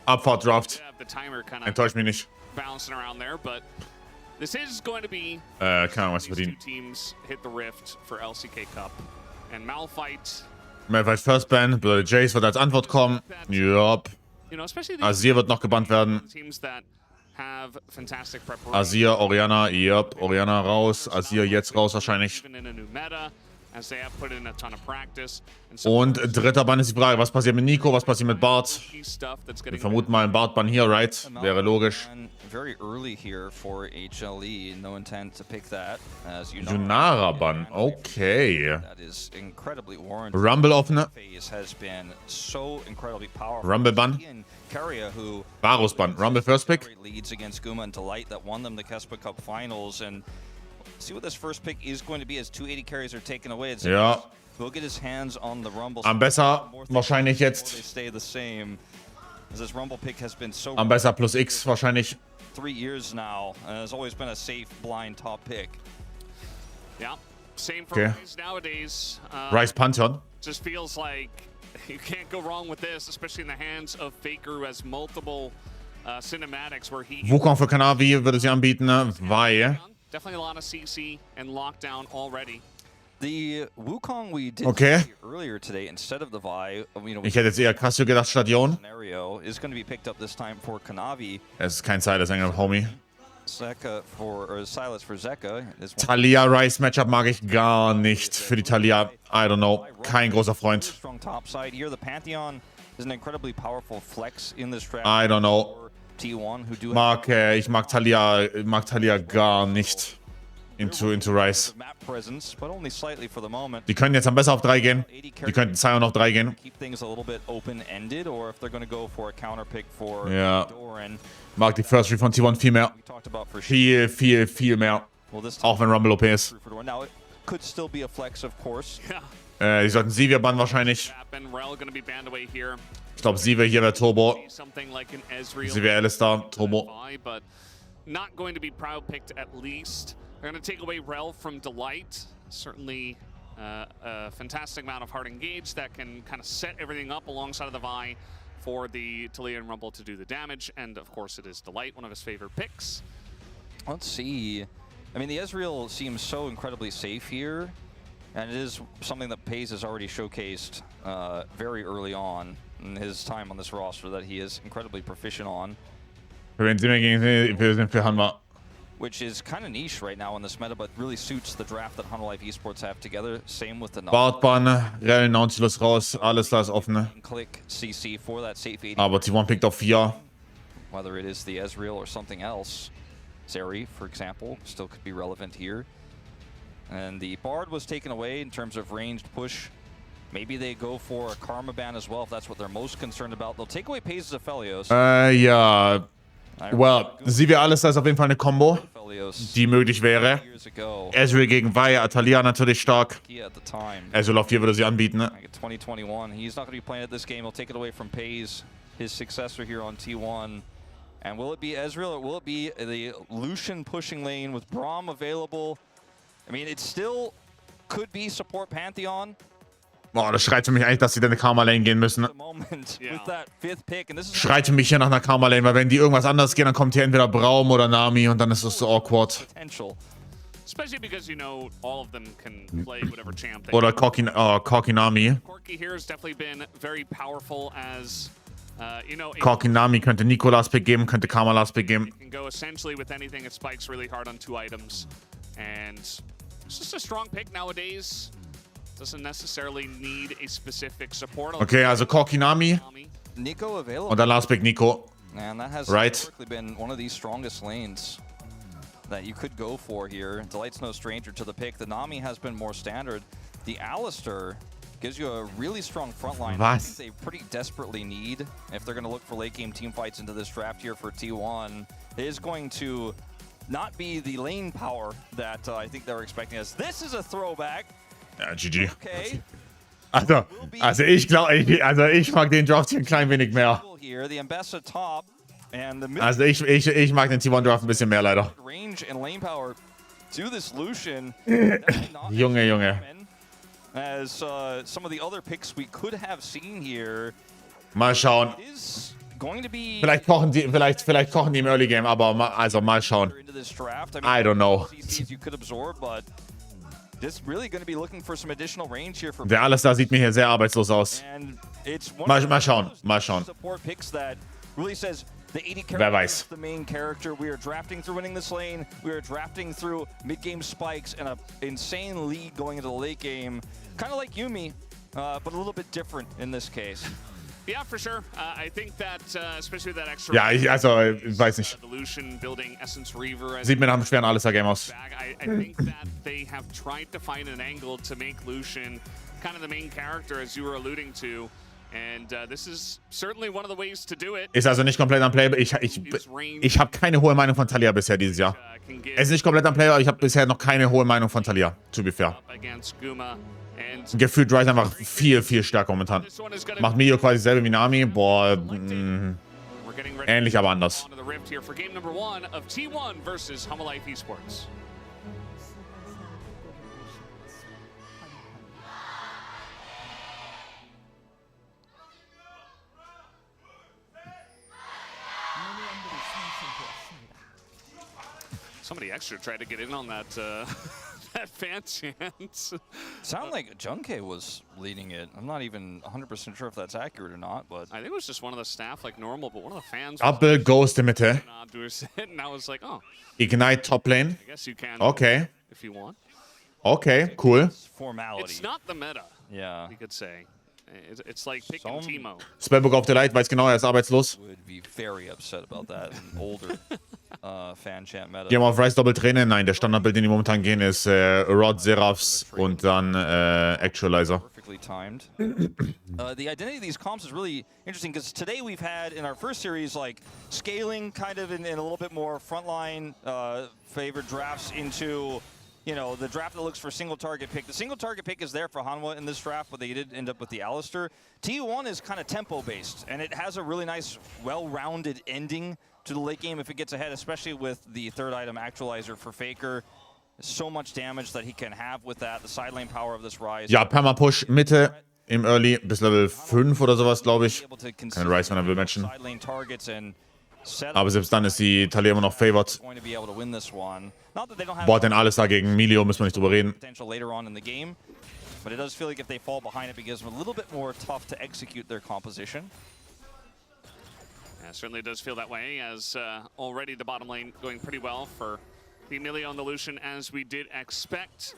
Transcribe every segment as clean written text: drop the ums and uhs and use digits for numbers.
Abfahrt-Draft. Enttäuscht mich nicht. Keine Ahnung, was verdienen. Malphite First Ban, bedeutet Jace wird als Antwort kommen. Yup. Azir wird noch gebannt werden. Azir, Orianna, yup. Orianna raus. Azir jetzt raus wahrscheinlich. Und dritter Bann ist die Frage, was passiert mit Nico, was passiert mit Bart? Wir vermuten mal einen Bart-Bann hier, right? Wäre logisch. Junara-Bann, okay. Rumble offene. Rumble-Bann. Varus-Bann. Rumble First Pick. See what this first pick is going to be as 280 carries are taken away. Ja. He'll get his hands on the Rumble. Am besser wahrscheinlich jetzt. Am besser plus X wahrscheinlich. 3 years now. Has always been a safe blind top pick. Yeah. Same for Ryze nowadays. Ryze Pantheon. Just feels like you can't go wrong with this, especially in the hands of Faker, who has multiple cinematics where he. Wukong für Kanavi würde sie anbieten, weil. Definitely a lot of CC and lockdown already. The Wukong we did earlier today instead of the Vi, ich hätte jetzt eher Cassio gedacht, Stadion. Is going to be picked up this time for Kanavi. Es ist kein Zeit, das ist ein Homie. Zeka or Silas for Zeka. Talia Ryze Matchup mag ich gar nicht. Für die Talia, I don't know, kein großer Freund. Strong top side here. The Pantheon is an incredibly powerful flex in this draft. I don't know. Ich mag Talia gar nicht into Ryze. Die können jetzt am besser auf 3 gehen. Die könnten Zion auf 3 gehen. Ja. Mag die First Read von T1 viel mehr. Viel mehr. Auch wenn Rumble OP ist. Die sollten Sivir bannen wahrscheinlich. Ich glaube, Sivir hier wäre Turbo. Sivir Alistar, Turbo. Not going to be proud picked at least. They're going to take away Rel from Delight. Certainly a fantastic amount of hard engage that can kind of set everything up alongside of the Vi for the Talia and Rumble to do the damage. And of course it is Delight, one of his favorite picks. Let's see. I mean, the Ezreal seems so incredibly safe here. And it is something that Paze has already showcased very early on in his time on this roster that he is incredibly proficient on. Which is kind of niche right now in this meta, but really suits the draft that Hanwha Life Esports have together. Same with the Bartban, Rel, Nautilus raus, alles da ist offen. Click CC for that safe 80. Aber T1 pickt auf 4. Whether it is the Ezreal or something else. Zeri, for example, still could be relevant here. And the Bard was taken away in terms of ranged push. Maybe they go for a Karma ban as well if that's what they're most concerned about. They'll take away Paze's Aphelios. Ja. Well, Sivir Alistar ist auf jeden Fall eine Combo, die möglich wäre. Ezreal gegen Vi, Talia natürlich stark. Ezreal auf 4 würde sie anbieten. 2021. He's not going to be playing at this game. He'll take it away from Paze, his successor here on T1. And will it be Ezreal or will it be the Lucian pushing lane with Braum available? I mean, it still could be support Pantheon. Boah, das schreit für mich eigentlich, dass sie in eine Karma-Lane gehen müssen. Schreit für mich hier nach einer Karma-Lane, weil wenn die irgendwas anderes gehen, dann kommt hier entweder Braum oder Nami und dann ist das so awkward. Oder Corki-Nami. Corki-Nami könnte Nico Last Pick geben, könnte Karma Last Pick geben. Doesn't necessarily need a specific support. Okay, also Corki-Nami Nico available. Und dann Last Pick Nico. And that has right. Been one of the strongest lanes that you could go for here. Delight's no stranger to the pick. The Nami has been more standard. The Alistar gives you a really strong front line. I think they pretty desperately need, if they're going to look for late game team fights into this draft here for T1, it is going to not be the lane power that I think they were expecting. As this is a throwback. Ja, GG. Okay. Also ich glaube, ich mag den Draft hier ein klein wenig mehr. Also ich mag den T1 Draft ein bisschen mehr, leider. Junge. As some of the other picks we could have seen here. Mal schauen. Vielleicht kochen die im Early Game, aber mal schauen. I don't know. Der Alistar sieht mir hier sehr arbeitslos aus. Mal schauen. Wer weiß. The main character. We are drafting through winning this lane. We are drafting through mid-game spikes and an insane lead going into the late game. Kind of like Yuumi, but a little bit different in this case. Yeah, for sure. I think that, especially with that extra. Ja, ich weiß nicht. Sieht mir nach einem schweren Alistar-Game aus. I think that they have tried to find an angle to make Lucian kind of the main character, as you were alluding to. And this is certainly one of the ways to do it. Ist also nicht komplett am Play. Ich habe keine hohe Meinung von Taliyah bisher dieses Jahr. Es ist nicht komplett am Play, aber ich habe bisher noch keine hohe Meinung von Taliyah, to be fair. Gefühlt Ryze einfach viel, viel stärker momentan. Macht Mio quasi dasselbe wie Nami. Boah, ähnlich, aber anders. Somebody extra tried to get in on that that fan chant. Sound like Junke was leading it. I'm not even 100% sure if that's accurate or not, but I think it was just one of the staff like normal, but one of the fans. Apple Ghost in Mitte. And I was like, oh. Ignite top lane. I guess you can. Okay. If you want. Okay, cool. Formality. It's not the meta. Yeah. You could say. It's like picking Teemo. Spellbook auf der Light, weiß genau, er ist arbeitslos. Would be very upset about that. An older fan chant meta. Die haben auf Ryze Doppelträne. Nein, der Standardbild, den die momentan gehen, ist Rod, Seraphs und dann Actualizer. Perfectly timed. The identity of these comps is really interesting because today we've had in our first series like scaling kind of in a little bit more frontline favored drafts into, you know, the draft that looks for single target pick. The single target pick is there for Hanwha in this draft, but they did end up with the Alistar. TU1 is kind of tempo based, and it has a really nice, well-rounded ending to the late game if it gets ahead, especially with the third item Actualizer for Faker. So much damage that he can have with that. The side lane power of this Ryze. Ja, Perma-Push Mitte im Early bis Level 5 oder sowas, glaube ich. Kein Ryze, wenn er will matchen. Aber selbst dann ist die Taliyah immer noch favored. Boah, den Alistar gegen Milio, müssen wir nicht drüber reden. But it does feel like if they fall behind, it becomes a little bit more tough to execute their composition. Yeah, certainly does feel that way, as already the bottom lane going pretty well for the Emilio and the Lucian, as we did expect.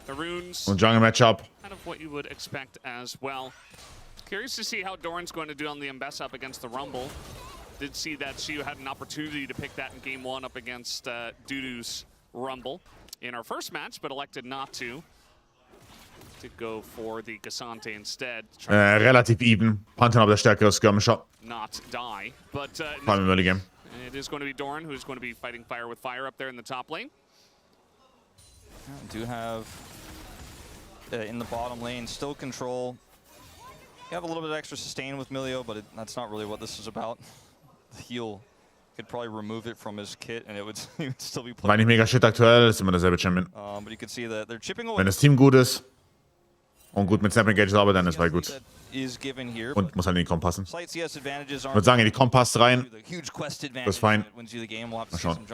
The runes. Und Jungle Matchup. Kind of what you would expect as well. Curious to see how Doran's going to do on the Mbess up against the Rumble. Did see that Xiu had an opportunity to pick that in game 1 up against Dudu's Rumble in our first match, but elected not to. To go for the Cassante instead. Relativ even. Pantheon aber der stärkere Skirmisher. Not die, but Vor allem im Early Game. it is going to be Doran who's going to be fighting fire with fire up there in the top lane. Do have in the bottom lane still control. You have a little bit of extra sustain with Milio, but that's not really what this is about. The heal could probably remove it from his kit and it would still be playing. War nicht mega shit aktuell, ist immer derselbe Champion. But you can see that they're chipping away. Wenn das Team gut ist und gut mit Snap Engages arbeitet, dann ist es gut. Und muss halt in die Comp passen. Ich würde sagen, in die Comp passt rein. Das ist fein. Mal schauen.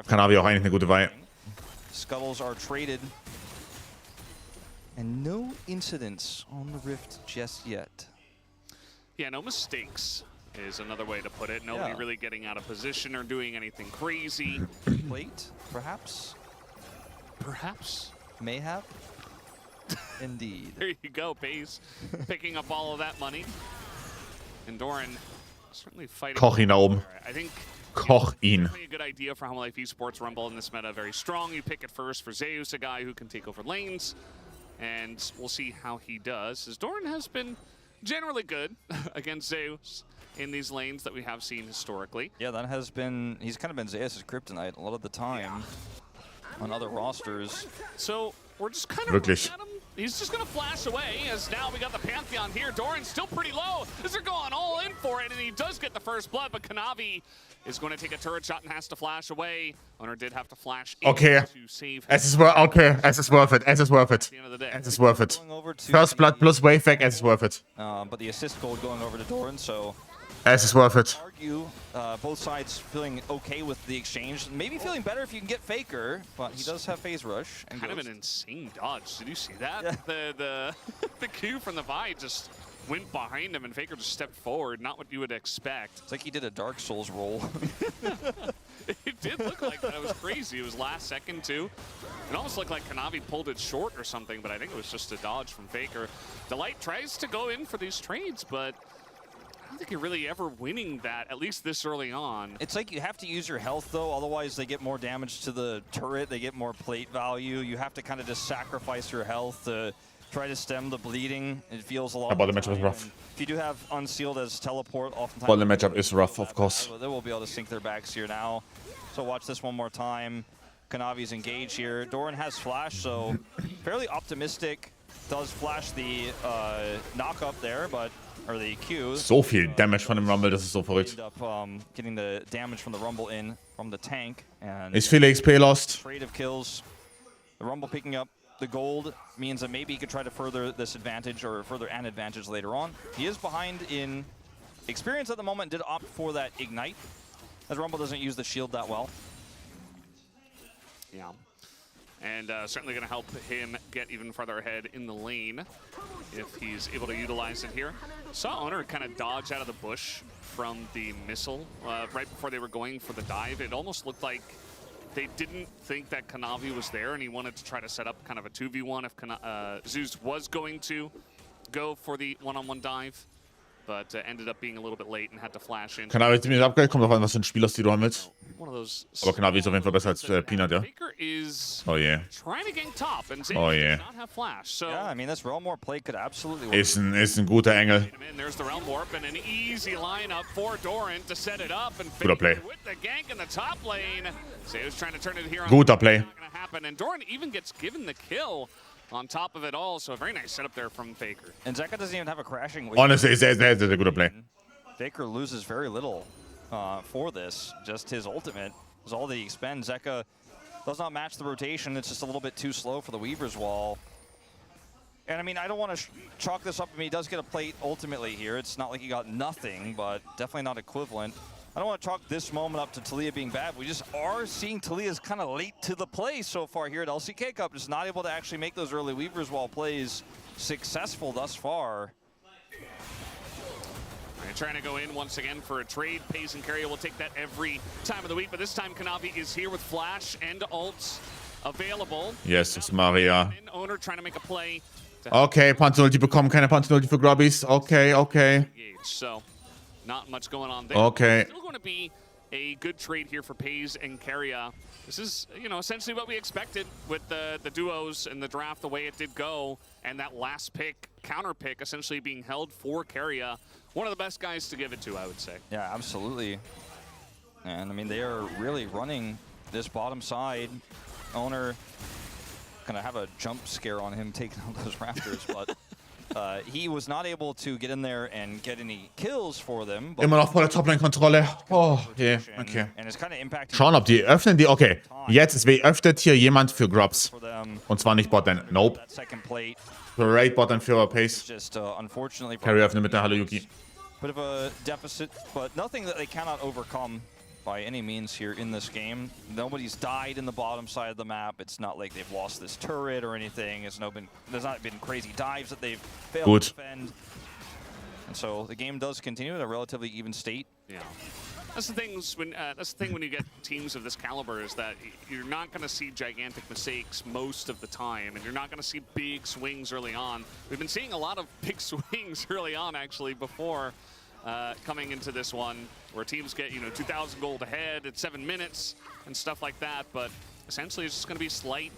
Kanavi auch eigentlich eine gute Weihe. Scuttles are traded. And no incidents on the Rift just yet. Yeah, no mistakes is another way to put it. Nobody really getting out of position or doing anything crazy. Plate, perhaps? Perhaps. May have. Indeed. There you go, Pace. Picking up all of that money. And Doran certainly fighting. Koch ihn da oben. I think Koch ihn. a good idea for HLE Esports Rumble in this meta. Very strong. You pick it first for Zeus, a guy who can take over lanes. And we'll see how he does. As Doran has been generally good against Zeus in these lanes that we have seen historically. Yeah, that has been, he's kind of been Zeus' kryptonite a lot of the time on other rosters. So we're just kind of Wirklich. at him. He's just going to flash away, as now we got the Pantheon here. Doran's still pretty low as they're going all in for it, and he does get the first blood, but Kanavi is going to take a turret shot and has to flash away. Owner did have to flash in to save him. Es ist okay, es ist worth it, es ist worth it. Es ist worth it. First Blood plus Wave back, es ist worth it. But the assist gold going over to Doran, so Es ist worth it. Argue, both sides feeling okay with the exchange. Maybe feeling better if you can get Faker, but he does have phase rush. And kind of an insane dodge. Did you see that? Yeah. The Q from the Vi just went behind him and Faker just stepped forward. Not what you would expect. It's like he did a Dark Souls roll. It did look like that. It was crazy. It was last second too. It almost looked like Kanavi pulled it short or something, but I think it was just a dodge from Faker. Delight tries to go in for these trades, but I don't think you're really ever winning that, at least this early on. It's like you have to use your health, though. Otherwise, they get more damage to the turret. They get more plate value. You have to kind of just sacrifice your health to try to stem the bleeding. It feels a lot. The bottom matchup is rough. If you do have Unsealed as teleport, oftentimes... Bottom matchup is rough, of course. They will be able to sink their backs here now. So watch this one more time. Kanavi's engaged here. Doran has flash, so fairly optimistic. Does flash the knock up there, but... Or the Q. So viel Damage von dem Rumble, das ist so verrückt. End up getting the damage from the Rumble in from the tank. And Ist viele XP lost. trade of kills. The Rumble picking up the gold means that maybe he could try to further this advantage or further an advantage later on. He is behind in experience at the moment, did opt for that Ignite, as Rumble doesn't use the shield that well. Yeah. And certainly going to help him get even farther ahead in the lane if he's able to utilize it here. Saw Owner kind of dodge out of the bush from the missile right before they were going for the dive. It almost looked like they didn't think that Kanavi was there, and he wanted to try to set up kind of a 2v1 if Zeus was going to go for the one-on-one dive. But ended up being a little bit late and had to flash in. Kanavi ist ziemlich abgeht, kommt drauf an, was für ein Spielerstil du haben willst. One of those. Aber Kanavi ist auf jeden Fall besser als Peanut, ja. Faker is Oh yeah. trying to gank top and Oh yeah. does not have flash. So Yeah, I mean, this Realm War play could absolutely work. Ist ein guter Engel. there's the Realm Warp and an easy lineup for Doran to set it up and Guter Play. with the gank in the top lane. Zeus trying to turn it here on. Guter Play. Not gonna happen. And Doran even gets given the kill on top of it all. So a very nice setup there from Faker. And Zeka doesn't even have a crashing wave. Honestly, sehr guter Play. Faker loses very little for this. Just his ultimate is all that he expends. Zeka does not match the rotation. It's just a little bit too slow for the Weaver's Wall. And I mean, I don't want to chalk this up. I mean, he does get a plate ultimately here. It's not like he got nothing, but definitely not equivalent. I don't want to chalk this moment up to Talia being bad. We just are seeing Talia's kind of late to the play so far here at LCK Cup. Just not able to actually make those early Weaver's Wall plays successful thus far. Trying to go in once again for a trade. Pays and Carrier will take that every time of the week, but this time Kanavi is here with Flash and ults available. Yes, it's Maria. Owner trying to make a play. Okay, Panzer-Ulti bekommen, keine Panzer-Ulti für Grubbies. Okay. So, not much going on there. Okay. Still going to be a good trade here for Pays and Carrier. This is, essentially what we expected with the duos and the draft, the way it did go, and that last pick, counter pick, essentially being held for Carrier. One of the best guys to give it to, I would say. Yeah, absolutely. And I mean, they are really running this bottom side. Owner gonna have a jump scare on him taking out those Raptors, but he was not able to get in there and get any kills for them. Immer noch volle Toplane-Kontrolle. Oh, yeah, okay. And it's kind of impacting. Schauen, ob die öffnen die. Okay, jetzt öffnet hier jemand für Grubs. Und zwar nicht Botlane. Nope. That second plate. Für Raid Botlane für Pace. Just unfortunately. Carry öffnet mit der Hallo-Yuki. Bit of a deficit, but nothing that they cannot overcome by any means here in this game. Nobody's died in the bottom side of the map. It's not like they've lost this turret or anything. There's not been crazy dives that they've failed to defend. And so the game does continue at a relatively even state. Yeah. That's the thing when you get teams of this caliber is that you're not going to see gigantic mistakes most of the time, and you're not going to see big swings early on. We've been seeing a lot of big swings early on, actually, before coming into this one, where teams get 2,000 gold ahead at 7 minutes and stuff like that. But essentially, it's just going to be slight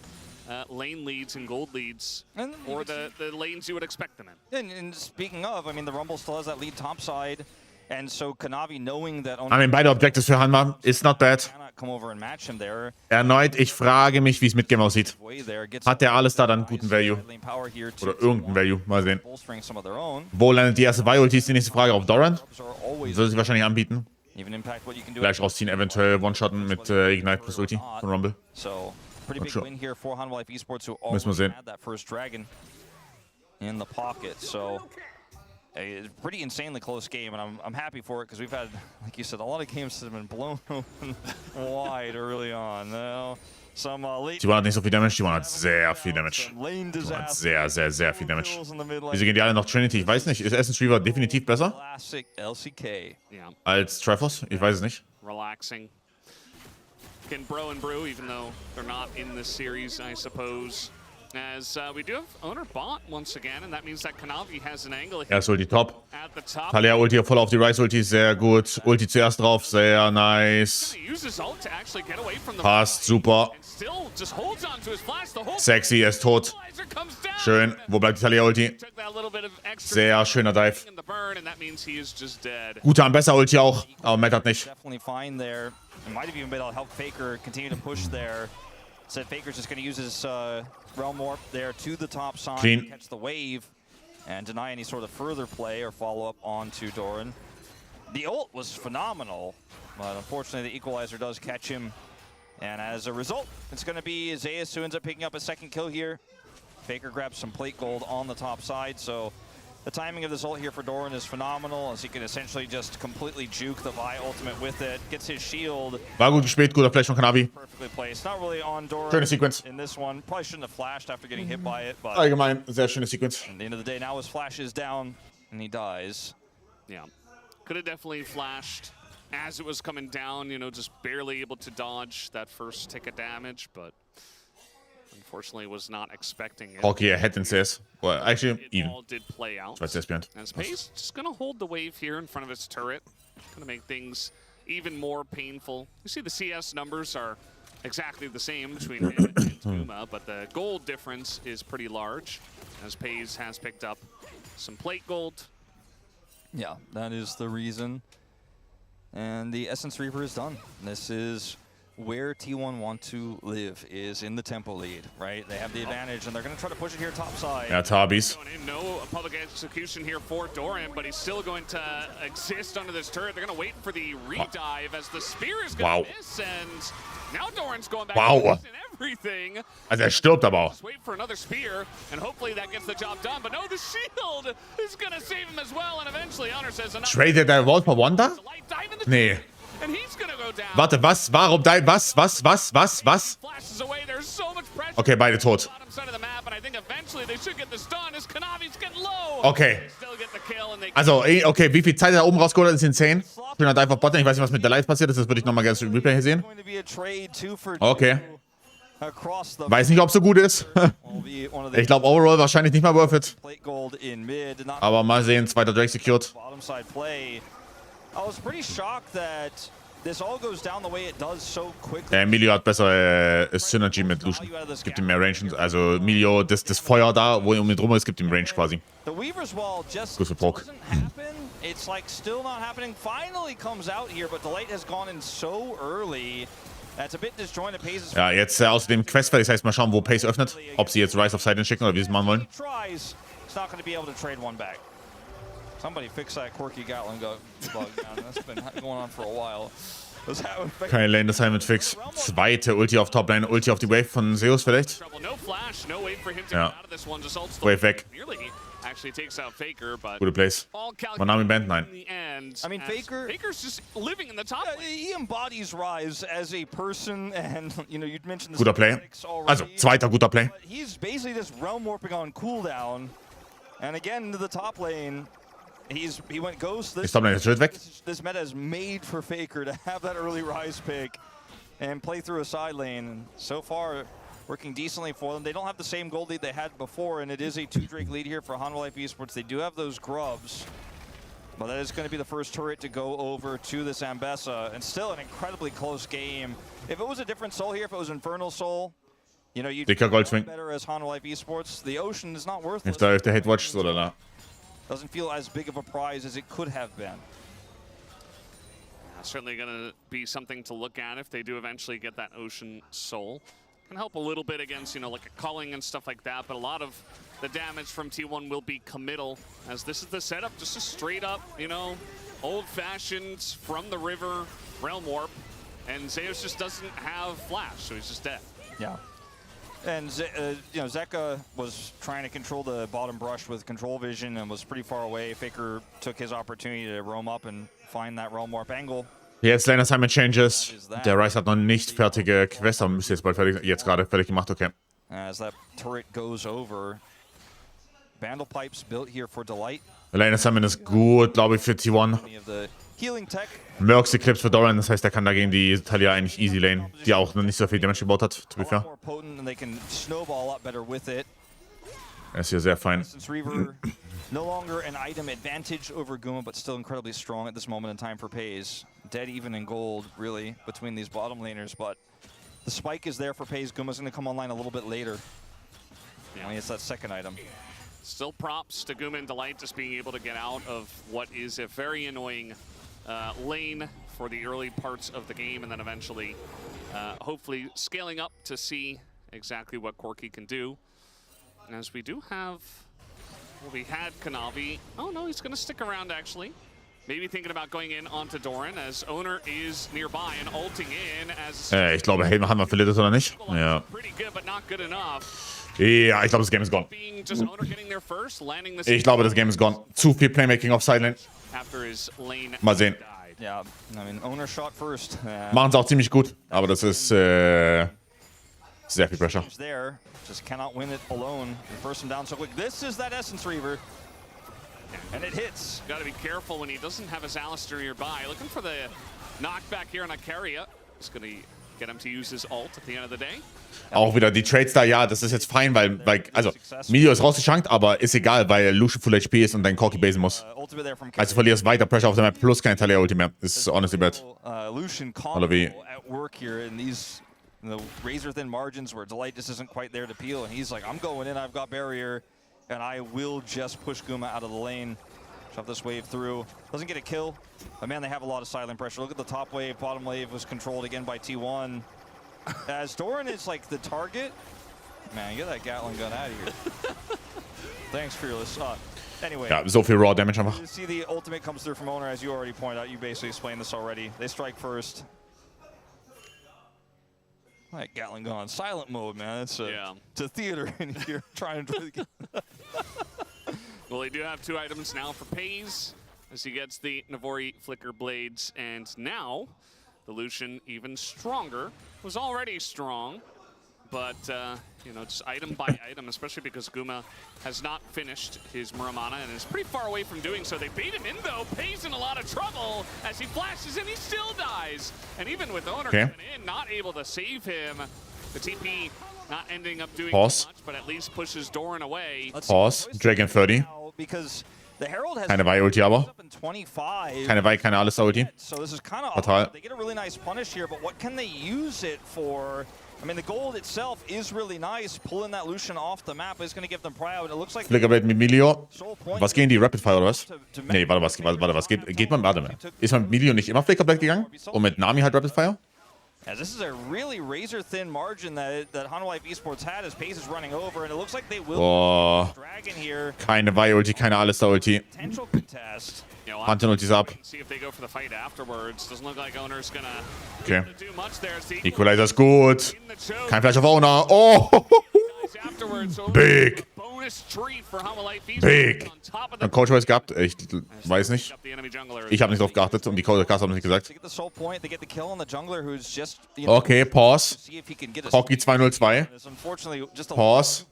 lane leads and gold leads, or the lanes you would expect them in. And speaking of, I mean, the Rumble still has that lead top side. And so Kanavi knowing that I mean, beide Objectives für Hanma. It's not bad. Come over and match him there. Erneut, ich frage mich, wie es mit Game aussieht. Hat der alles da dann guten Value? Oder irgendeinen Value? Mal sehen. Wo landet die erste Vi-Ulti, ist die nächste Frage. Auf Doran? Würde sich wahrscheinlich anbieten. Gleich rausziehen, eventuell One-Shotten mit Ignite plus Ulti von Rumble. Müssen wir sehen. In the pocket, so a pretty insanely close game, and I'm happy for it because we've had, like you said, a lot of games that have been blown open wide early on. Die hat nicht so viel Damage, die hat sehr viel Damage. Die hat sehr, sehr, sehr viel Damage. Wieso gehen die alle noch Trinity? Ich weiß nicht. Ist Essence Reaver definitiv besser LCK. als Triforce? Ich weiß es nicht. Relaxing. Can bro and brew, even though they're not in this series, I suppose. As we do have owner bot once again, and that means that Kanavi has an angle here. Erst Ulti top. At the top. Talea Ulti voll auf die Rise Ulti, sehr gut. Ulti zuerst drauf, sehr nice. Passt, super. Sexy, er ist tot. Schön. Wo bleibt die Talea Ulti? Sehr schöner Dive. Gute Ambessa Ulti auch, aber Matt hat nicht. Said Faker's just going to use his Realm Warp there to the top side, Clean. catch the wave, and deny any sort of further play or follow-up onto Doran. The ult was phenomenal, but unfortunately the equalizer does catch him. And as a result, it's going to be Zeus who ends up picking up a second kill here. Faker grabs some plate gold on the top side, so the timing of this ult here for Doran is phenomenal, as he can essentially just completely juke the Vi ultimate with it. Gets his shield. War gut gespielt, guter Flash von Kanavi. Perfectly placed. Not really on Doran Schöne Sequence. in this one. Probably shouldn't have flashed after getting hit by it, but Allgemein, sehr schöne Sequence. at the end of the day, now his flash is down and he dies. Yeah. Could have definitely flashed as it was coming down, you know, just barely able to dodge that first tick of damage, but unfortunately was not expecting it. Hockey ahead in CS. Well, actually, It even. all did play out. That's CS behind. And Space just going to hold the wave here in front of its turret. Going to make things even more painful. You see the CS numbers are exactly the same between him and Tuma, but the gold difference is pretty large, as Pays has picked up some plate gold. Yeah, that is the reason. And the Essence Reaper is done. This is where T1 want to live, is in the tempo lead, right? They have the advantage, and they're going to try to push it here top side. Ja, Tabis. No public execution here for Doran, but he's still going to exist under this turret. They're going to wait for the redive as the spear is going to miss, and now Doran's going back and everything. Also stirbt aber auch. Just wait for another spear, and hopefully that gets the job done. But no, the shield is going to save him as well, and eventually Honor says enough. Traded der Vault for Wanda? Nee. And he's going to go down. Warte, was? Warum? Was? Flashes away. There's so much pressure. Okay, beide tot. Bottom side of the map, and I think eventually they should get this done as Kanavi's getting low. Okay. They still get the kill, and they Also, okay, wie viel Zeit er da oben rausgeholt hat, ist insane. Schöner Dive auf Botlane. Ich weiß nicht, was mit der Live passiert ist. Das würde ich nochmal gerne im Replay hier sehen. Okay. Weiß nicht, ob es so gut ist. Ich glaube, overall wahrscheinlich nicht mal worth it. Aber mal sehen, zweiter Drake secured. Emilio hat bessere Synergy mit Lucian. Es gibt ihm mehr Range. Also Emilio, das Feuer da, wo um ihn drum ist, gibt ihm Range quasi. Gut für Poke. It's like still not happening. Finally comes out here, but the light has gone in so early. That's a bit disjointed. Pace is Ja, jetzt außerdem Questfeld. Das heißt, mal schauen, wo Pace öffnet. Ob sie jetzt Rise of Sidon schicken oder wie sie es machen wollen. Tries. It's not going to be able to trade one back. Somebody fix that quirky Gatling bug down. That's been going on for a while. Keine Lane Assignment Fix. Zweite Ulti auf Toplane, Ulti auf die Wave von Zeus vielleicht. Ja. Wave weg. Gute Place. Manami Band, nein. I mean, Faker's just living in the top lane. He embodies Rise as a person, and you know, you'd mentioned this. Guter Play. Also, zweiter guter Play. He's basically just realm warping on cooldown, and again into the top lane. He went ghost. Ist Toplane jetzt weg? This meta is made for Faker to have that early Rise pick and play through a side lane. And so far, working decently for them. They don't have the same gold lead they had before, and it is a 2-Drake lead here for Hanwha Life Esports. They do have those grubs, but that is going to be the first turret to go over to this Ambessa, and still an incredibly close game. If it was a different soul here, if it was Infernal Soul, you know, you'd Dicker Goldswing. better as Hanwha Life Esports. The Ocean is not worth it. If der Hate Watch oder da. Doesn't feel as big of a prize as it could have been. Certainly going to be something to look at if they do eventually get that Ocean Soul. Can help a little bit against, you know, like a culling and stuff like that, but a lot of the damage from T1 will be committal, as this is the setup, just a straight up, you know, old-fashioned from the river realm warp, and Zeus just doesn't have flash, so he's just dead. Yeah. And you know, Zeka was trying to control the bottom brush with control vision and was pretty far away. Faker took his opportunity to roam up and find that realm warp angle. Jetzt Lane Assignment Changes. Der Ryze hat noch nicht fertige Quest, aber müsste jetzt bald fertig. Jetzt gerade fertig gemacht, okay. As that turret goes over. Vandal pipes built here for Delight. Lane Assignment ist gut, glaube ich, für T1. Healing Tech. Mercs Eclipse für Doran, das heißt, er kann dagegen die Talia eigentlich easy lane, die auch noch nicht so viel Damage gebaut hat, to be fair. Er ist hier sehr fein. No longer an item advantage over Guma, but still incredibly strong at this moment in time for FaZe. Dead even in gold, really, between these bottom laners, but the spike is there for FaZe. Guma's going to come online a little bit later. Yeah. I mean, it's that second item. Still props to Guma and Delight just being able to get out of what is a very annoying lane for the early parts of the game, and then eventually, hopefully, scaling up to see exactly what Corki can do. As we do have, well, we had Kanavi. Oh no, he's going to stick around actually. Maybe thinking about going in onto Doran as Owner is nearby and ulting in as. Ich glaube, Helmer haben wir verliert oder nicht? Ja. Pretty good, but not good enough. Ja, ich glaube, das Game ist gone. Ich glaube, das Game ist gone. Zu viel Playmaking auf Sidelane. Mal sehen. Yeah, I mean, Owner shot first. Machen sie auch ziemlich gut, aber das ist sehr viel Pressure. There, just cannot win it alone. First him down so quick. This is that Essence Reaver. And it hits. Got to be careful when he doesn't have his Alistar nearby. Looking for the knockback here on Akaria. It's going to get him to use his ult at the end of the day. Auch wieder die Trades da, ja, das ist jetzt fein, weil also, Milio ist rausgeschankt, aber ist egal, weil Lucian Full HP ist und dein Corki basen muss. Also verlierst weiter Pressure auf der Map plus keine Talia Ulti mehr. Das ist honestly bad. Hallo wie. The razor thin margins where Delight just isn't quite there to peel, and he's like, I'm going in, I've got barrier, and I will just push Guma out of the lane. Shove this wave through. Doesn't get a kill, but man, they have a lot of silent pressure. Look at the top wave, bottom wave was controlled again by T1. As Doran is like the target, man, get that Gatling gun out of here. Thanks, Fearless. Anyway. Ja, so viel Raw Damage einfach. You see the ultimate comes through from Owner, as you already pointed out. You basically explained this already. They strike first. That Gatling gun on silent mode, man. It's a theater in here trying to. Well, they do have two items now for FaZe as he gets the Navori Flicker Blades, and now the Lucian even stronger. Was already strong, but you know, just item by item, especially because Guma has not finished his Muramana and is pretty far away from doing so. They bait him in though. FaZe in a lot of trouble as he flashes in. He still dies, and even with Owner coming in, not able to save him. The TP not ending up doing much, but at least pushes Doran away. Pause. Dragon 30. Because the Herald has keine Vi-Ulti aber. Keine Vi, keine Alistar-Ulti. So this is kind of odd. They get a really nice punish here, but what can they use it for? I mean, the gold itself is really nice. Pulling that Lucian off the map is going to give them prio. And it looks like Flickerblade mit Milio. Was gehen die Rapid Fire oder was? Nee, warte, was geht man? Warte mal. Ist man mit Milio nicht immer Flickerblade gegangen? Und mit Nami halt Rapid Fire? Yeah, this is a really razor-thin margin that Hanwha Esports had as FaZe is running over, and it looks like they will Dragon here. Keine Vi-Ulti, keine Alistar-Ulti. Potential contest. Pantheon-Ultis ab. See if they go for the fight afterwards. Doesn't look like Owner's gonna do much there. Equalizer ist gut. Kein Flash auf Owner. Oh! Big. Big. Ein Coach weiß gehabt? Ich weiß nicht. Ich habe nicht drauf geachtet und die Coach haben nicht gesagt. Okay, Pause. Corki 202. Pause.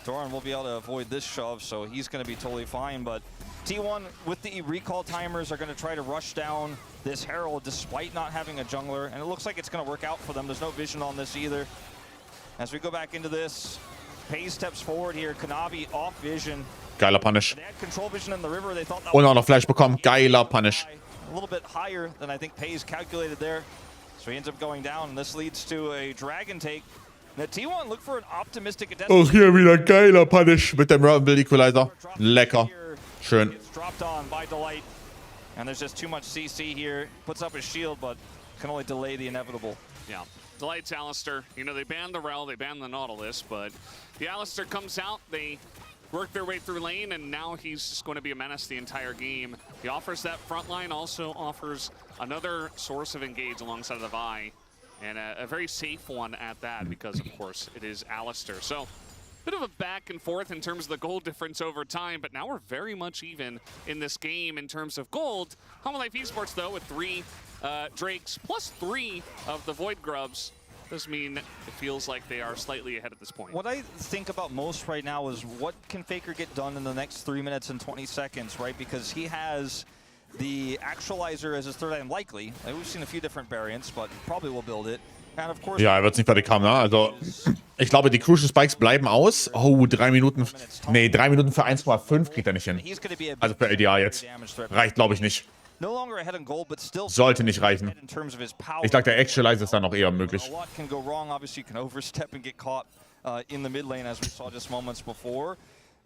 Doran will be able to avoid this shove, so he's going to be totally fine. But T1 with the recall timers are going to try to rush down this Herald despite not having a jungler, and it looks like it's going to work out for them. There's no vision on this either. As we go back into this, FaZe steps forward here. Kanavi off vision. Geiler Punish. They had control vision in the river. They thought that und auch noch Flash bekommen. Geiler Punish. A little bit higher than I think FaZe calculated there. So he ends up going down, and this leads to a Dragon take. Now T1 look for an optimistic oh, hier wieder geiler Punish mit dem Rumble Equalizer. Lecker. Schön. Dropped on by Delight. And there's just too much CC here. Puts up his shield, but can only delay the inevitable. Yeah. Delight's Alistar. You know, they banned the Rel, they banned the Nautilus, but the Alistar comes out, they work their way through lane, and now he's just going to be a menace the entire game. He offers that front line, also offers another source of engage alongside of the Vi. And a very safe one at that, because of course it is Alistair. So bit of a back and forth in terms of the gold difference over time, but now we're very much even in this game in terms of gold. HLE Esports, though, with 3 Drakes plus 3 of the Void Grubs, does mean it feels like they are slightly ahead at this point. What I think about most right now is what can Faker get done in the next 3 minutes and 20 seconds, right? Because he has the Actualizer as his third item, likely. Like, we've seen a few different variants, but probably will build it. And of course, ja, er wird es nicht fertig haben, ne? Also, ich glaube, die Crucial Spikes bleiben aus. Oh, 3 Minuten. Nee, 3 Minuten für 1,5 kriegt er nicht hin. Also für LDA jetzt. Reicht, glaube ich, nicht. Sollte nicht reichen. Ich glaube, der Actualizer ist dann noch eher möglich.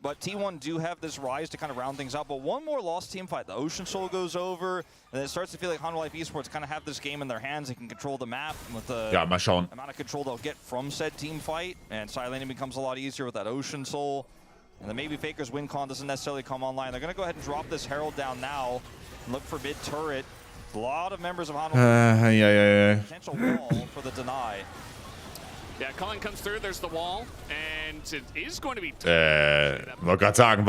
But T1 do have this Rise to kind of round things out. But one more lost team fight. The Ocean Soul goes over, and it starts to feel like HLE Esports kind of have this game in their hands. They can control the map with the mal schauen. amount of control they'll get from said team fight. And side laning becomes a lot easier with that Ocean Soul. And then maybe Faker's win con doesn't necessarily come online. They're going to go ahead and drop this Herald down now and look for mid turret. A lot of members of HLE potential wall for the deny. Yeah, Cullen comes through, there's the wall, and it is going to be... wollte gerade sagen,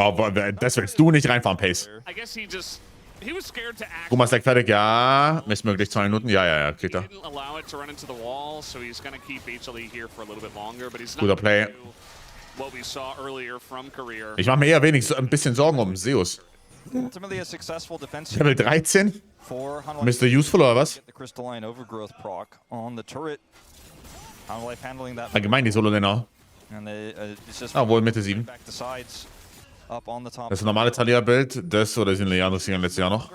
das willst du nicht reinfahren, Pace. I guess he was scared to act. Guma Stack fertig, ja. Missmöglich, 2 Minuten, ja, kriegt er. Didn't allow it to run into the wall, so he's going to keep HLE here for a little bit longer, but he's not Guter Play. what we saw earlier from Career. Ich mache mir eher ein bisschen Sorgen um Zeus. Ultimately a successful defense. Level 13? Mr. Useful oder was? The Crystalline Overgrowth proc on the turret. Allgemein die Solo-Laner. Wohl Mitte 7. Das ist ein normales Talia-Bild. Das oder sind Leandros hier letztes Jahr noch?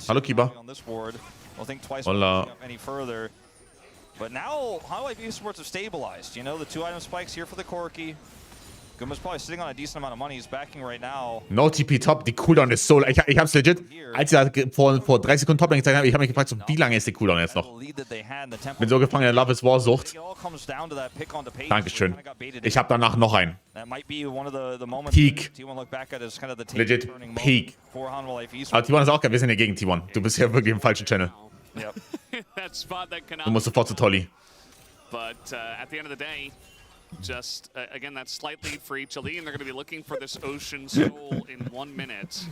Hallo Kiba. Hola. But now, HLE Esports have stabilized. You know, the 2 item spikes here for the Corki. Guma's probably sitting on a decent amount of money. He's backing right now. No TP Top, die Cooldown ist so... Ich hab's legit, als ich vor 3 Sekunden Top gezeigt habe, ich habe mich gefragt, so, wie lange ist die Cooldown jetzt noch? Bin so gefangen in der Love is War Sucht. Dankeschön. Ich habe danach noch einen. Peak. Legit. Peak. Aber T1 ist auch geil, wir sind ja gegen T1. Du bist ja wirklich im falschen Channel. Du musst sofort zu Tolly. But at the end of the day, just again that slight lead for HLE, and they're going to be looking for this Ocean Soul in 1 minute.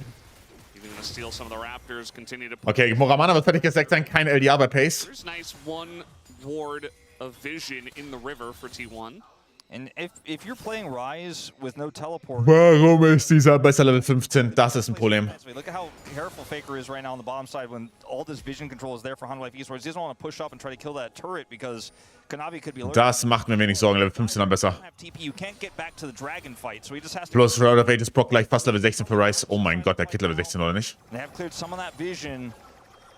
Even going to steal some of the Raptors, continue to... Okay, Moramana wird fertig gesagt sein, kein LDA bei Pace. There's nice 1 ward of vision in the river for T1. And if you're playing Rise with no teleport, warum ist dieser besser Level 15? Das ist ein Problem. Look at how careful Faker is right now on the bottom side when all this vision control is there for HLE Esports. He doesn't want to push up and try to kill that turret because Kanavi could be lurking. Das macht mir wenig Sorgen, Level 15 dann besser. You can't get back to the dragon fight, so he just has to... Plus Road of Ages Proc gleich fast Level 16 für Rice. Oh mein Gott, der Kid Level 16 oder nicht? They have cleared some of that vision.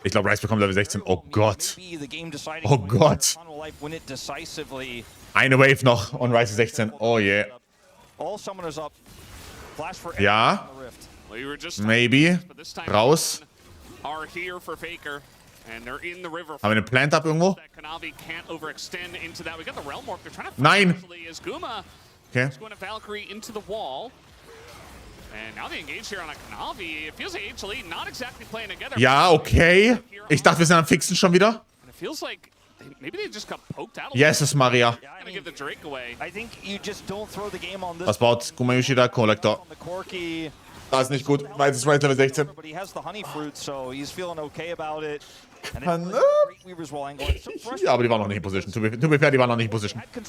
Ich glaube, Rice bekommt Level 16. Oh Gott. Oh Gott. Eine Wave noch und Rice ist 16. Oh yeah. Ja. Maybe. Raus. Haben wir einen Plant up irgendwo? Nein. Okay. Ja, okay. Ich dachte, wir sind am Fixen schon wieder. Yes, Maria. Was baut Gumayushi da? Collector. Das ist nicht gut, weil es ist Right Level 16. Ja, aber die waren noch nicht in Position. To be fair, die waren noch nicht in Position. Die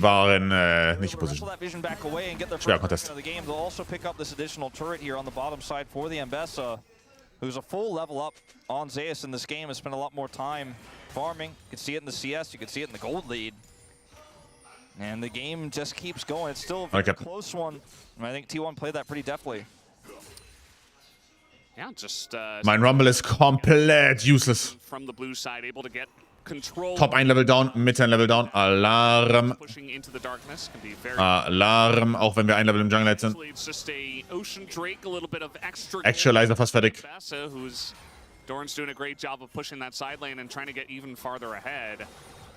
waren nicht in Position. Schwer Contest. Who's a full level up on Zeus in this game, has spent a lot more time farming. You can see it in the CS, you can see it in the gold lead. And the game just keeps going. It's still a very close one. And I think T1 played that pretty deftly. Yeah, just mein Rumble ist komplett useless. From the blue side, able to get control. Top 1 Level down, Mitte 1 Level down. Alarm. Alarm, auch wenn wir ein Level im Jungle jetzt sind. Actualizer fast fertig. Doran's doing a great job of pushing that side lane and trying to get even farther ahead.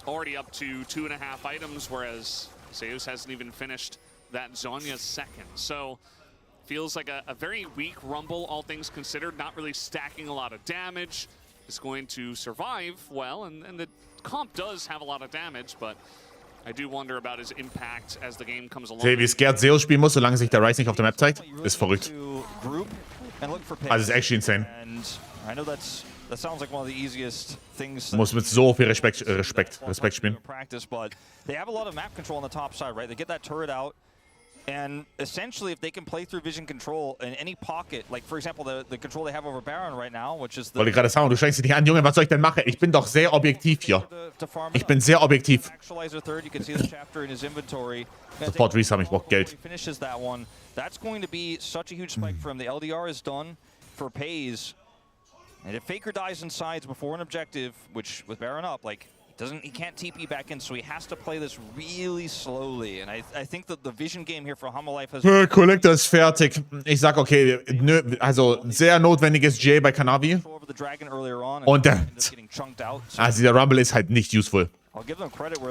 already up to 2.5 items, whereas Zeus hasn't even finished that Zhonya's second. So feels like a very weak Rumble, all things considered, not really stacking a lot of damage. Is going to survive well, and the comp does have a lot of damage, but I do wonder about his impact as the game comes along. Wie scared Zeus spielen muss, solange sich der Rice nicht auf der Map zeigt, ist verrückt. Also ist actually insane. Du musst mit so viel Respekt spielen. They have a lot of map control on the top side, right? They get that turret out, and essentially, if they can play through vision control in any pocket, like for example, the control they have over Baron right now, which is the. Wollte gerade sagen, du strengst dich nicht an, Junge, was soll ich denn machen? Ich bin doch sehr objektiv hier. Ich bin sehr objektiv. Support Resum, ich brauch Geld. Finishes that one. That's going to be such a huge spike for him. The LDR is done for Pays, and if Faker dies in sides before an objective, which with Baron up, like. He can't TP back in, so he has to play this really slowly. And I think that the vision game here for Hammerlife has... Collector ist fertig. Ich sag, okay, also sehr notwendiges GA bei Kanavi. Und also dieser Rumble ist halt nicht useful.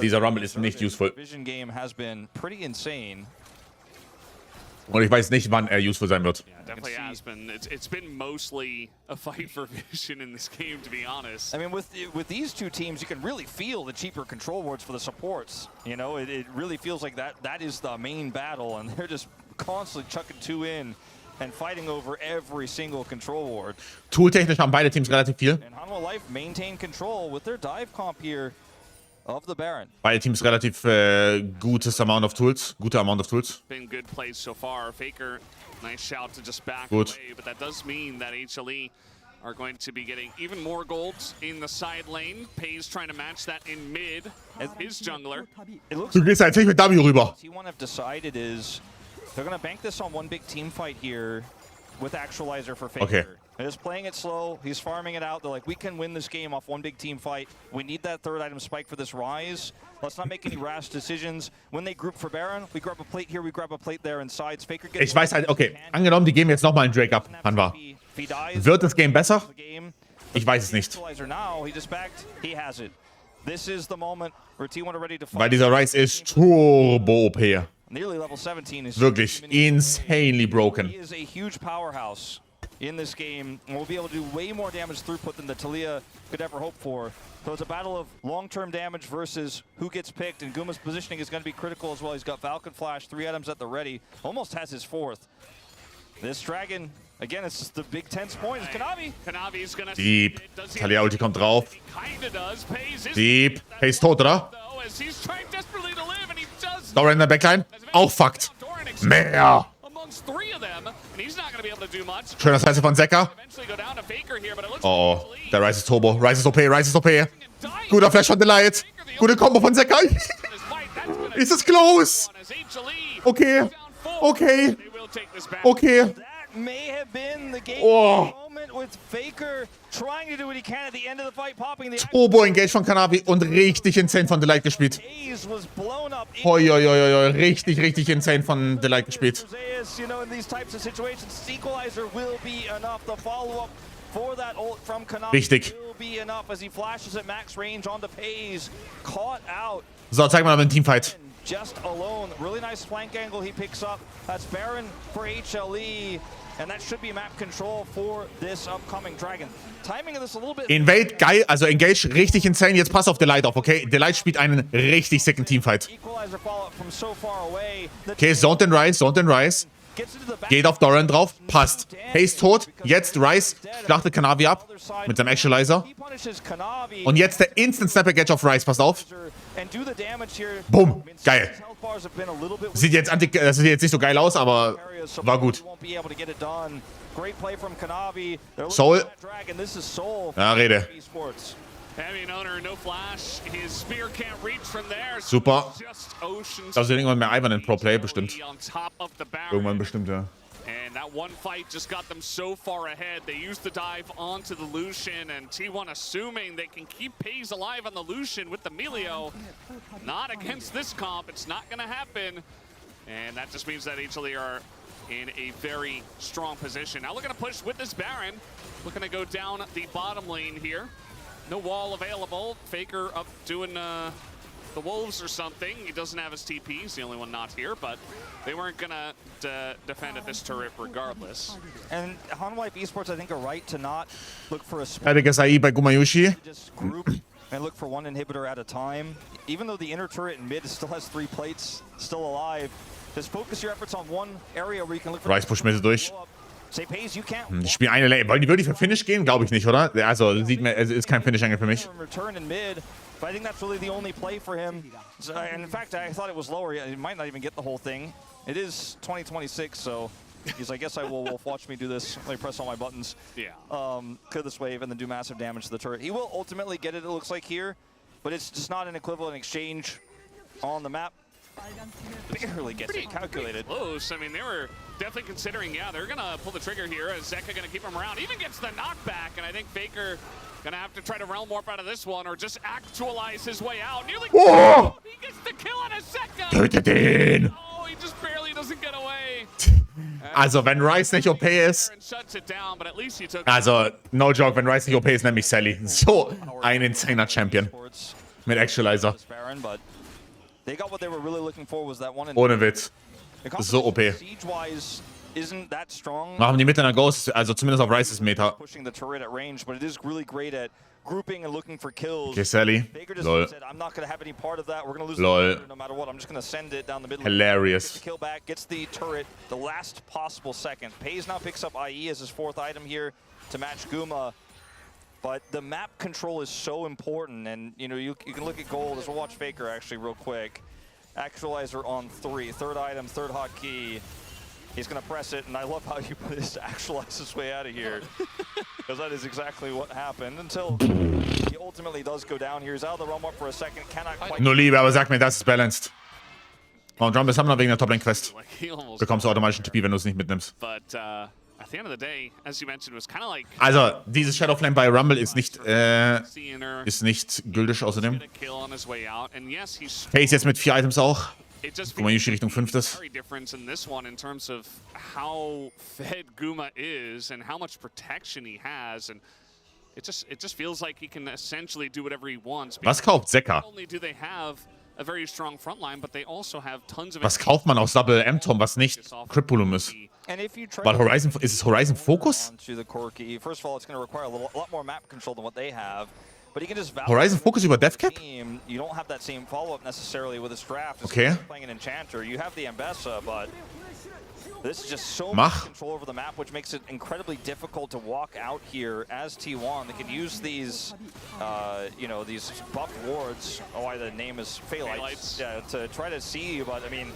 Dieser Rumble ist nicht useful. Vision game has been pretty insane. Und ich weiß nicht, wann er useful sein wird. Yeah, definitely has been. It's been mostly a fight for vision in this game, to be honest. I mean, with these two teams, you can really feel the cheaper control wards for the supports. You know, it really feels like that is the main battle, and they're just constantly chucking two in and fighting over every single control ward. Tooltechnisch haben beide Teams relativ viel. And Hanwha Life maintain control with their dive comp here. Of the Baron. Beide Teams relativ gutes Amount of Tools. Gute Amount of Tools. Been good plays so far. Faker, nice shout to just back Gut. away, but that does mean that HLE are going to be getting even more golds in the side lane. Pays trying to match that in mid as his jungler. Du gehst eigentlich mit W rüber. T1 have decided is they're going to bank this on one big team fight here with Actualizer for Faker. Okay. They're just playing it slow. He's farming it out. They're like, we can win this game off one big team fight. We need that third item spike for this Rise. Let's not make any rash decisions. When they group for Baron, we grab a plate here, we grab a plate there and sides. Faker gets Ich weiß halt, okay, angenommen, die geben jetzt nochmal einen Drake ab, Hanwha. Wird das Game besser? Ich weiß es nicht. Weil dieser Rise ist turbo OP. Wirklich insanely broken. He is a huge powerhouse in this game, and will be able to do way more damage throughput than the Taliyah could ever hope for. So it's a battle of long-term damage versus who gets picked, and Guma's positioning is going to be critical as well. He's got Falcon Flash, 3 items at the ready, almost has his 4th. This Dragon, again, it's just the big tense point. It's Kanavi. Kanavi's gonna Deep. Taliyah Ulti kommt drauf. Deep. Pays tot, oder? Dora in der Backline. Auch fucked. Mehr. Schöner Slice von Zeka. Oh, der Rise ist turbo. Rise ist OP, Rise ist OP. Guter Flash von Delight. Gute Combo von Zeka. Ist es close? Okay. Okay. Okay. May have been the game moment with Faker trying to do what he can at the end of the fight, popping the Turbo Engage von Kanavi und richtig insane von Delight gespielt. Hoi, hoi, hoi, hoi. Richtig, richtig insane von Delight gespielt. You know, in these types of situations, Equalizer will be enough. The follow-up for that ult from Kanavi Wichtig. will be enough as he flashes at max range on the Pays. Caught out. So, zeig mal einen Teamfight. Just alone. Really nice flank angle he picks up. That's Baron for HLE. And that should be map control for this upcoming Dragon. Timing of this a little bit. Invade, geil. Also Engage, richtig insane. Jetzt pass auf Delight auf, okay? Delight spielt einen richtig sicken Teamfight. Okay, zoned and Rise, zoned and Rise. Geht auf Doran drauf, passt. Haze tot, jetzt Rise, schlachtet Kanavi ab mit seinem Actualizer. Und jetzt der Instant Snapper Gadget auf Rise, passt auf. Bumm, geil. Sieht jetzt nicht so geil aus, aber war gut. Soul. Ja, Rede. Super. Also irgendwann mehr Ivan in Pro Play, bestimmt. Irgendwann bestimmt, ja. And that one fight just got them so far ahead. They used the dive onto the Lucian, and T1 assuming they can keep Pays alive on the Lucian with the Melio. Not against this comp. It's not going to happen. And that just means that HLE are in a very strong position. Now looking to push with this Baron. Looking to go down the bottom lane here. No wall available. Faker up doing the wolves or something. He doesn't have his TP. He's the only one not here, but they weren't gonna defend at this turret regardless. And Hanweife Esports, I think, are right to not look for a Fertiges AI bei Gumayushi. just group and look for one inhibitor at a time. Even though the inner turret in mid still has 3 plates, still alive, just focus your efforts on one area where you can look for Rice pusht Mitte durch. Say Pace, you can't Die spielen eine Lane. Wollen die wirklich für Finish gehen? Glaube ich nicht, oder? Also, sieht man, es ist kein Finish-Angle für mich. return in mid, but I think that's really the only play for him. So, and in fact, I thought it was lower. He might not even get the whole thing. It is 2026, so he's like, I guess I will watch me do this. Let me press all my buttons. Yeah. Clear this wave and then do massive damage to the turret. He will ultimately get it looks like here, but it's just not an equivalent exchange on the map. Barely gets it calculated. Close. I mean, they were definitely considering, yeah, they're gonna pull the trigger here. Is Zeka gonna keep him around? Even gets the knockback, and I think Faker gonna have to try to realm warp out of this one or just actualize his way out. Nearly Oh! He gets the kill on a Zeka. Tötet ihn! Oh, he just barely doesn't get away. Also, wenn Rice nicht OP ist, And shuts it down, but at least he took also, no joke, wenn Rice nicht OP ist, nenn mich Sally. So ein insaner Champion. Mit Actualizer. They got what they were really looking for was that one. Ohne Witz. So OP. Siege-wise isn't that strong. Machen die Mitte einer Ghost, also zumindest auf Rice's Meta. Pushing the turret at range, but it is really great at grouping and looking for kills. Okay, Sally. Baker just Lol. said, I'm not going to have any part of that. We're going to lose Lol. the turret no matter what. I'm just going to send it down the middle. Hilarious. Gets the kill back, gets the turret the last possible second. Pays now picks up IE as his 4th item here to match Guma. But the map control is so important, and you know you can look at gold as we'll watch Faker actually real quick. Actualizer on 3, 3rd item, 3rd hotkey. He's gonna press it, and I love how you put this to actualize his way out of here, because that is exactly what happened until he ultimately does go down here. He's out of the realm up for a second, cannot quite. Nur Liebe, aber sag mir, das ist balanced. Und Jump ist haben wir wegen der Top-Lane-Quest. like he almost. Bekommst du automatisch einen TP, wenn du es nicht mitnimmst. But at the end of the day, as you mentioned, was kind of like Also, dieses Shadow Flame bei Rumble ist nicht seeing her gültig außerdem. get a kill on his way out, and yes, he's. Face jetzt mit 4 Items auch. It just Gumayushi Richtung 5. very difference in this one in terms of how fed Guma is and how much protection he has, and it just feels like he can essentially do whatever he wants. Was kauft Zeka? Not only do they have a very strong front line, but they also have tons of. Was kauft man aus Double M-Tom, was nicht Cryptolum ist? And if you try Weil Horizon, ist es Horizon Focus? onto the Corki, first of all, it's going to require a lot more map control than what they have. But he can just Horizon Focus über DevCap? team. You don't have that same follow-up necessarily with his draft. Okay. As playing an Enchanter, you have the Ambessa, but this is just so Mach. much control over the map, which makes it incredibly difficult to walk out here as T1. They can use these, you know, these buff wards. Oh, why the name is Phalites. Yeah, to try to see you, but I mean,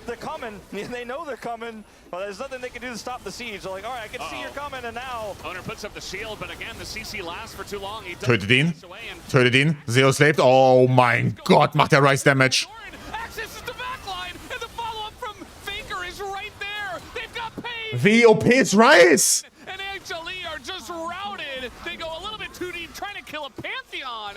they're coming. They know they're coming, but there's nothing they can do to stop the siege. They're like, all right, I can see you're coming, and now. Owner puts up the shield, but again, the CC lasts for too long. He Tötet ihn. away and Tötet ihn. Zeus lebt. Oh mein Gott, macht der Rice Damage. accesses the backline, and the follow-up from Faker is right there. They've got paid, Wie OP ist Rice? and HLE are just routed. They go a little bit too deep, trying to kill a Pantheon,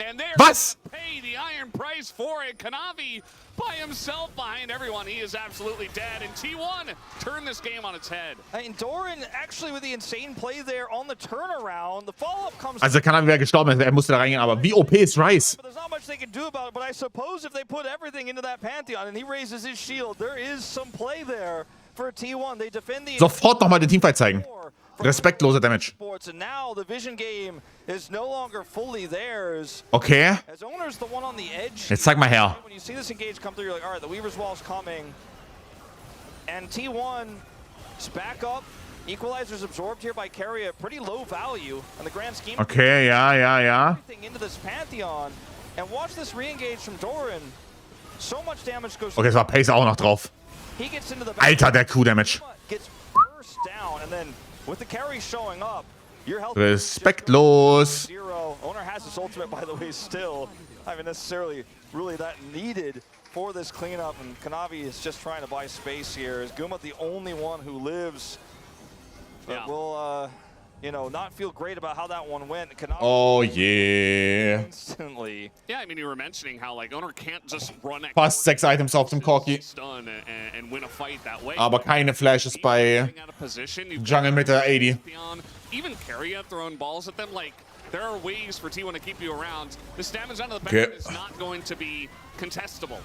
and they're Was? pay the iron price for it. Kanavi by himself behind everyone. He is absolutely dead, and T1 turned this game on its head. And Doran actually with the insane play there on the turnaround. The follow-up comes. Also kann er, wer gestorben ist, er musste da reingehen, aber wie OP ist Rice? But there's not much they can do about it. But I suppose if they put everything into that Pantheon and he raises his shield, there is some play there for T1. They defend the Sofort nochmal den Teamfight zeigen. Respektloser Damage. sports, and now the vision game is no longer fully theirs. Okay. As Owner's the one on the edge. Jetzt zeig mal her. When you see this engage come through, you're like, all right, the Weaver's Wall's coming. And T1's back up. Equalizer's absorbed here by Carry at pretty low value in the grand scheme. Okay, ja. Everything into this Pantheon. And watch this re-engage from Doran. So much damage goes. Okay, es war Pace auch noch drauf. He gets into the Alter, der Q-Damage. gets burst down, and then with the carry showing up, your health Respektlos. zero. Owner has his ultimate, by the way, still. Not even necessarily really that needed for this cleanup, and Kanavi is just trying to buy space here. Is Guma the only one who lives? But Yeah. will, you know, not feel great about how that one went. Kanavi Oh yeah. instantly. Yeah, I mean, you were mentioning how like Owner can't just run at Fast 6 Items auf dem Corki. stun and win a fight that way. Aber keine Flashes bei Out of position, you've Jungle mit der 80. beyond, even Carry throwing balls at them. Like there are ways for T1 to keep you around. This damage onto the Baron is not going to be contestable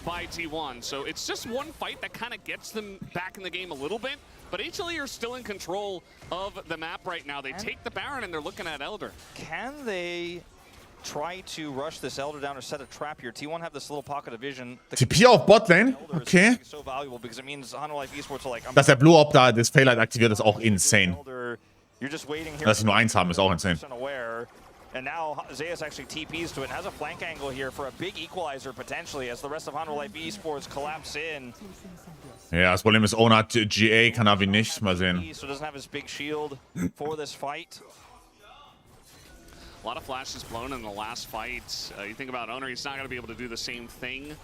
by T1. So it's just one fight that kind of gets them back in the game a little bit. But HLE are still in control of the map right now. They take the Baron and they're looking at Elder. Can they try to rush this Elder down or set a trap here? T1 have this little pocket of vision. TP auf Botlane? Okay. So valuable because it means HLE Esports are like, Dass der Blue Op da das Faillight aktiviert, ist auch insane. You're just waiting here. Dass sie nur eins haben, ist auch insane. And now Zeus actually TPs to it and has a flank angle here for a big equalizer potentially as the rest of HLE Esports collapse in. Ja, das Problem ist, Owner hat GA, Kanavi nicht. Mal sehen. So doesn't have his big shield for this fight. A lot of flashes blown in the last fight. You think about Owner, he's not going to be able to do the same thing.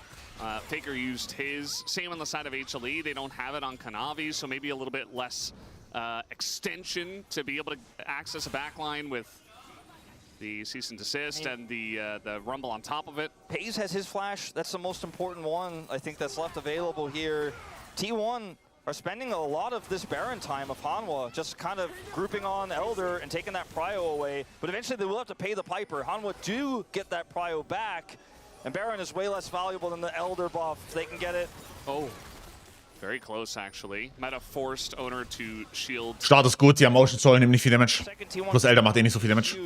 Faker used his. Same on the side of HLE. They don't have it on Kanavi, so maybe a little bit less extension to be able to access a backline with the cease and desist and the rumble on top of it. Pays has his flash. That's the most important one, I think, that's left available here. T1 are spending a lot of this Baron time of Hanwha just kind of grouping on Elder and taking that prio away. But eventually they will have to pay the piper. Hanwha do get that prio back. And Baron is way less valuable than the Elder buff. They can get it. Oh. Very close, actually. Might have forced Owner to shield. Start ist gut, die haben Motion Soul, nehmen nicht viel Damage. Plus Elder macht eh nicht so viel Damage.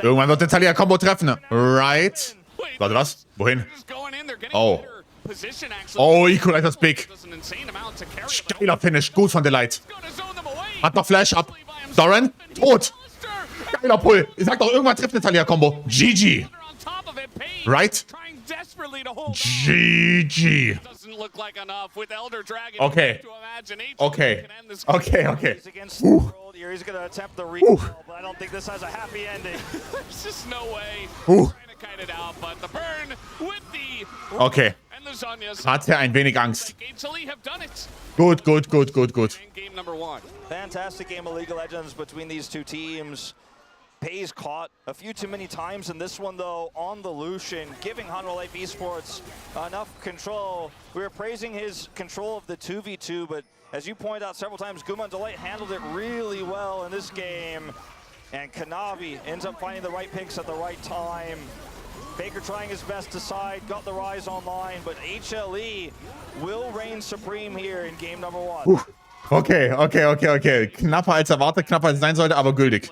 Irgendwann wird der Talia-Combo treffen. Right. Warte, was? Wohin? Oh. Oh, Equalizer ist big. Geiler Finish. Gut von Delight. Hat noch Flash ab. Doran. Tot. Geiler Pull. Ich sag doch, irgendwann trifft eine Talia-Combo. GG. Right? GG. Okay. Okay. Okay, okay. He's going to attempt the recall, but I don't think this has a happy ending. There's just no way. Trying to kite it out, but the burn with the okay. and the Zhonya's. Hatte ein wenig Angst. HLE have done it. Gut, gut, gut, gut, gut. Game number 1. Fantastic game of League of Legends between these two teams. Pays caught a few too many times in this one, though, on the Lucian, giving HLE Esports enough control. We were praising his control of the 2v2, but as you pointed out several times, Guman Delight handled it really well in this game. And Kanavi ends up finding the right picks at the right time. Faker trying his best to side, got the Rise online, but HLE will reign supreme here in game number 1. Okay, okay, okay, okay. Knapper als erwartet, knapper als es sein sollte, aber gültig.